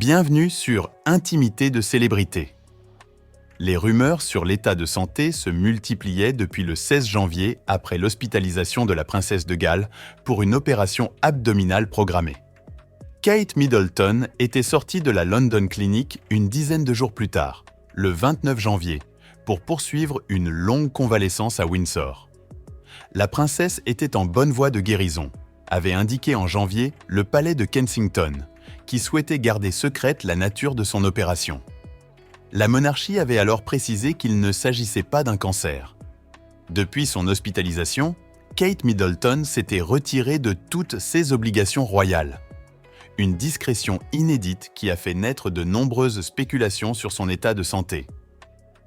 Bienvenue sur Intimité de célébrité. Les rumeurs sur l'état de santé se multipliaient depuis le 16 janvier après l'hospitalisation de la princesse de Galles pour une opération abdominale programmée. Kate Middleton était sortie de la London Clinic une dizaine de jours plus tard, le 29 janvier, pour poursuivre une longue convalescence à Windsor. La princesse était en bonne voie de guérison, avait indiqué en janvier le palais de Kensington, qui souhaitait garder secrète la nature de son opération. La monarchie avait alors précisé qu'il ne s'agissait pas d'un cancer. Depuis son hospitalisation, Kate Middleton s'était retirée de toutes ses obligations royales. Une discrétion inédite qui a fait naître de nombreuses spéculations sur son état de santé.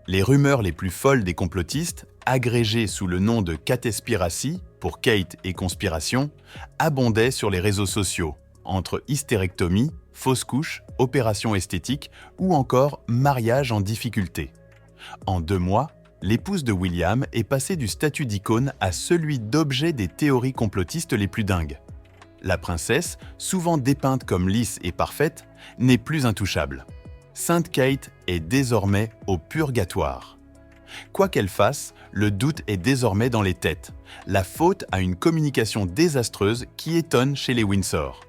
Les rumeurs les plus folles des complotistes, agrégées sous le nom de Catespiracy pour Kate et conspiration, abondaient sur les réseaux sociaux, entre hystérectomie, fausse couche, opération esthétique ou encore mariage en difficulté. En 2 mois, l'épouse de William est passée du statut d'icône à celui d'objet des théories complotistes les plus dingues. La princesse, souvent dépeinte comme lisse et parfaite, n'est plus intouchable. Sainte Kate est désormais au purgatoire. Quoi qu'elle fasse, le doute est désormais dans les têtes. La faute à une communication désastreuse qui étonne chez les Windsor.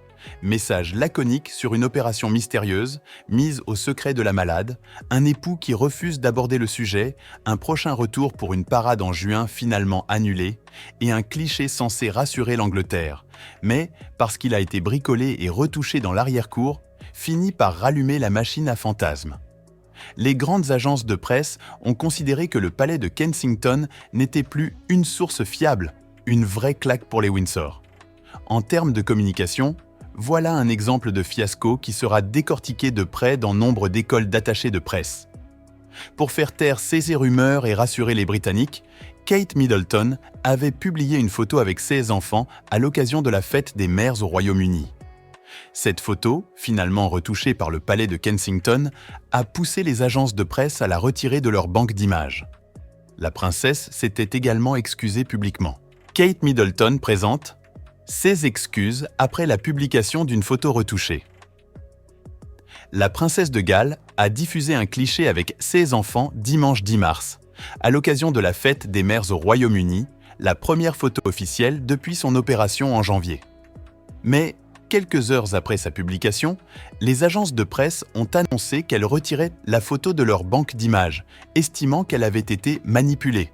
Message laconique sur une opération mystérieuse, mise au secret de la malade, un époux qui refuse d'aborder le sujet, un prochain retour pour une parade en juin finalement annulée, et un cliché censé rassurer l'Angleterre, mais, parce qu'il a été bricolé et retouché dans l'arrière-cour, finit par rallumer la machine à fantasmes. Les grandes agences de presse ont considéré que le palais de Kensington n'était plus une source fiable, une vraie claque pour les Windsor. En termes de communication, voilà un exemple de fiasco qui sera décortiqué de près dans nombre d'écoles d'attachés de presse. Pour faire taire ces rumeurs et rassurer les Britanniques, Kate Middleton avait publié une photo avec ses enfants à l'occasion de la fête des mères au Royaume-Uni. Cette photo, finalement retouchée par le palais de Kensington, a poussé les agences de presse à la retirer de leur banque d'images. La princesse s'était également excusée publiquement. Kate Middleton présente ses excuses après la publication d'une photo retouchée. La princesse de Galles a diffusé un cliché avec ses enfants dimanche 10 mars, à l'occasion de la fête des mères au Royaume-Uni, la première photo officielle depuis son opération en janvier. Mais, quelques heures après sa publication, les agences de presse ont annoncé qu'elles retiraient la photo de leur banque d'images, estimant qu'elle avait été manipulée.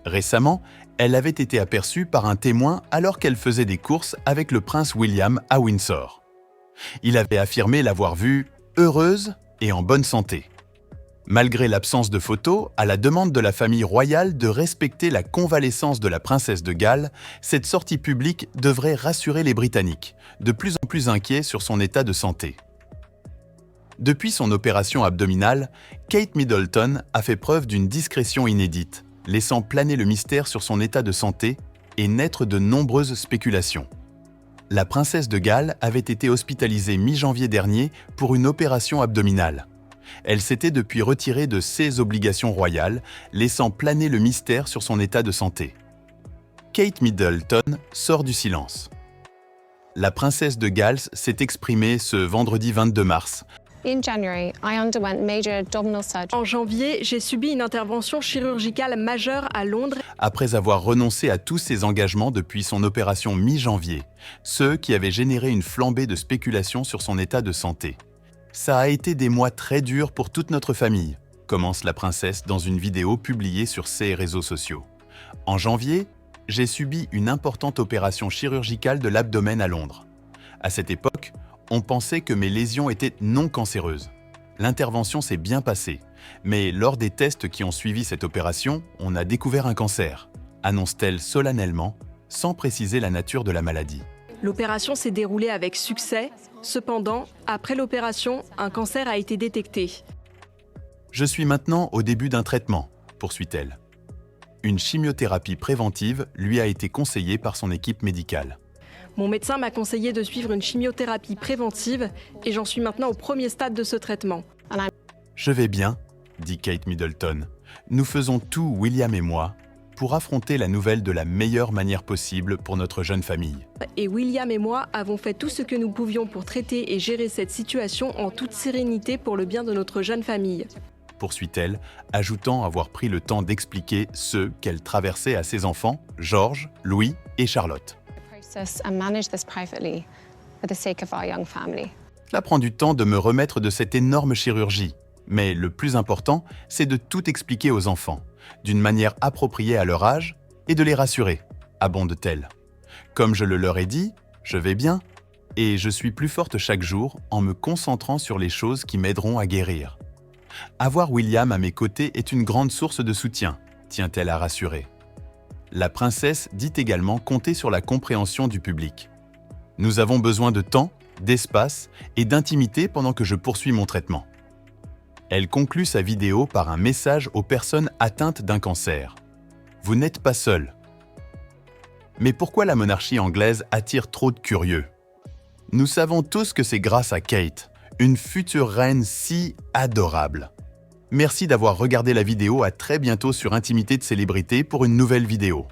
Récemment, elle avait été aperçue par un témoin alors qu'elle faisait des courses avec le prince William à Windsor. Il avait affirmé l'avoir vue heureuse et en bonne santé. Malgré l'absence de photos, à la demande de la famille royale de respecter la convalescence de la princesse de Galles, cette sortie publique devrait rassurer les Britanniques, de plus en plus inquiets sur son état de santé. Depuis son opération abdominale, Kate Middleton a fait preuve d'une discrétion inédite, laissant planer le mystère sur son état de santé et naître de nombreuses spéculations. La princesse de Galles avait été hospitalisée mi-janvier dernier pour une opération abdominale. Elle s'était depuis retirée de ses obligations royales, laissant planer le mystère sur son état de santé. Kate Middleton sort du silence. La princesse de Galles s'est exprimée ce vendredi 22 mars. En janvier, j'ai subi une intervention chirurgicale majeure à Londres. Après avoir renoncé à tous ses engagements depuis son opération mi-janvier, ceux qui avaient généré une flambée de spéculation sur son état de santé. Ça a été des mois très durs pour toute notre famille, commence la princesse dans une vidéo publiée sur ses réseaux sociaux. En janvier, j'ai subi une importante opération chirurgicale de l'abdomen à Londres. À cette époque, on pensait que mes lésions étaient non cancéreuses. L'intervention s'est bien passée, mais lors des tests qui ont suivi cette opération, on a découvert un cancer, annonce-t-elle solennellement, sans préciser la nature de la maladie. L'opération s'est déroulée avec succès. Cependant, après l'opération, un cancer a été détecté. Je suis maintenant au début d'un traitement, poursuit-elle. Une chimiothérapie préventive lui a été conseillée par son équipe médicale. Mon médecin m'a conseillé de suivre une chimiothérapie préventive et j'en suis maintenant au premier stade de ce traitement. Je vais bien, dit Kate Middleton. Nous faisons tout, William et moi, pour affronter la nouvelle de la meilleure manière possible pour notre jeune famille. Et William et moi avons fait tout ce que nous pouvions pour traiter et gérer cette situation en toute sérénité pour le bien de notre jeune famille. Poursuit-elle, ajoutant avoir pris le temps d'expliquer ce qu'elle traversait à ses enfants, Georges, Louis et Charlotte. Cela prend du temps de me remettre de cette énorme chirurgie, mais le plus important, c'est de tout expliquer aux enfants, d'une manière appropriée à leur âge, et de les rassurer, abonde-t-elle. Comme je le leur ai dit, je vais bien, et je suis plus forte chaque jour en me concentrant sur les choses qui m'aideront à guérir. Avoir William à mes côtés est une grande source de soutien, tient-elle à rassurer. La princesse dit également compter sur la compréhension du public. Nous avons besoin de temps, d'espace et d'intimité pendant que je poursuis mon traitement. Elle conclut sa vidéo par un message aux personnes atteintes d'un cancer. Vous n'êtes pas seul. Mais pourquoi la monarchie anglaise attire trop de curieux? Nous savons tous que c'est grâce à Kate, une future reine si adorable. Merci d'avoir regardé la vidéo, à très bientôt sur Intimité de célébrité pour une nouvelle vidéo.